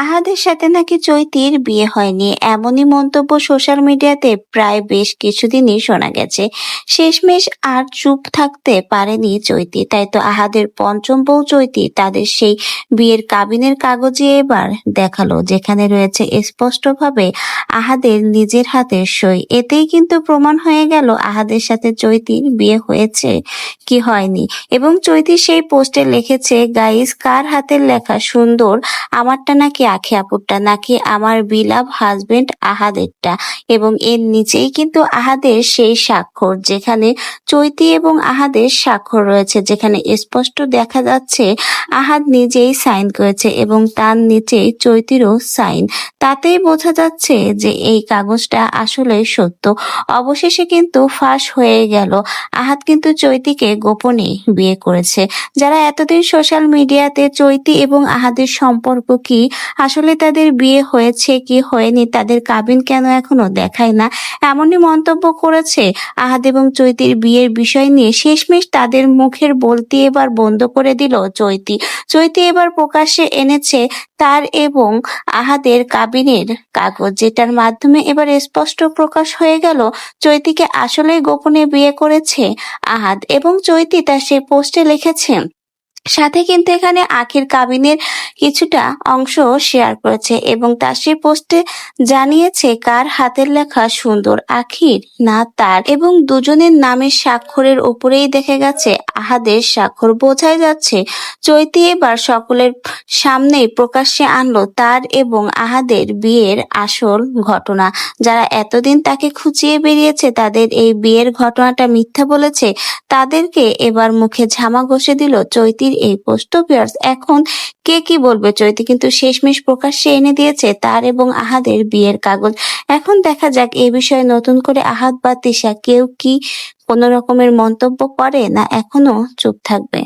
আহাদের সাথে নাকি চৈতির বিয়ে হয়নি, এমনই মন্তব্য সোশ্যাল মিডিয়াতে প্রায় বেশ কিছুদিনই শোনা গেছে। শেষমেশ আর চুপ থাকতে পারেনি চৈতি, তাই তো আহাদের পঞ্চম বউ চৈতি তাদের সেই বিয়ের কাবিনের কাগজে এবার দেখালো, যেখানে রয়েছে স্পষ্টভাবে আহাদের নিজের হাতের সই। এতেই কিন্তু প্রমাণ হয়ে গেল আহাদের সাথে চৈতির বিয়ে হয়েছে কি হয়নি। এবং চৈতি সেই পোস্টে লিখেছে, গাইস, কার হাতের লেখা সুন্দর, আমারটা নাকি আখি আপুরটা, নাকি আমার বিলাভ হাজবেন্ড আহাদেরটা? এবং এর নিচেই কিন্তু আহাদের সেই স্বাক্ষর, যেখানে চৈতি এবং আহাদের স্বাক্ষর রয়েছে, যেখানে স্পষ্ট দেখা যাচ্ছে আহাদ নিজেই সাইন করেছে এবং তার নিচেই চৈতিরও সাইন। তাতেই বোঝা যাচ্ছে যে এই কাগজটা আসলে সত্য। অবশেষে কিন্তু ফাঁস হয়ে গেল, আহাদ কিন্তু চৈতিকে গোপনে বিয়ে করেছে। যারা এতদিন সোশ্যাল মিডিয়াতে চৈতি এবং আহাদের সম্পর্ক কি, আসলে তাদের বিয়ে হয়েছে কি হয়নি, তাদের কাবিন কেন এখনো দেখায় না, এমনই মন্তব্য করেছে আহাদ এবং চৈতির বিয়ের বিষয় নিয়ে। শেষমেশ তাদের মুখের বলতি এবার বন্ধ করে দিল চৈতি। চৈতি এবার প্রকাশ্যে এনেছে তার এবং আহাদের কাবিনের কাগজ, যেটার মাধ্যমে এবার স্পষ্ট প্রকাশ হয়ে গেল চৈতিকে আসলেই গোপনে বিয়ে করেছে আহাদ। এবং চৈতি তার সেই পোস্টে লিখেছে, সাথে কিন্তু এখানে আখির কাবিনের কিছুটা অংশ শেয়ার করেছে এবং তার সেই পোস্টে জানিয়েছে কার হাতের লেখা সুন্দর, আখির না তার। এবং দুজনের নামের স্বাক্ষরের উপরেই দেখে গেছে আহাদের স্বাক্ষর। বোঝাই যাচ্ছে চৈতি এবার সকলের সামনেই প্রকাশ্যে আনলো তার এবং আহাদের বিয়ের আসল ঘটনা। যারা এতদিন তাকে খুঁচিয়ে বেরিয়েছে, তাদের এই বিয়ের ঘটনাটা মিথ্যা বলেছে, তাদেরকে এবার মুখে ঝামা ঘষে দিল চৈতির এই পোস্ট। ভিউয়ার্স, এখন কে কি বলবে, চৈতি কিন্তু শেষমেশ প্রকাশ্যে এনে দিয়েছে তার এবং আহাদের বিয়ের কাগজ। এখন দেখা যাক এই বিষয়ে নতুন করে আহাদ বা তিশা কেউ কি কোনো রকমের মন্তব্য করে, না এখনো চুপ থাকবে।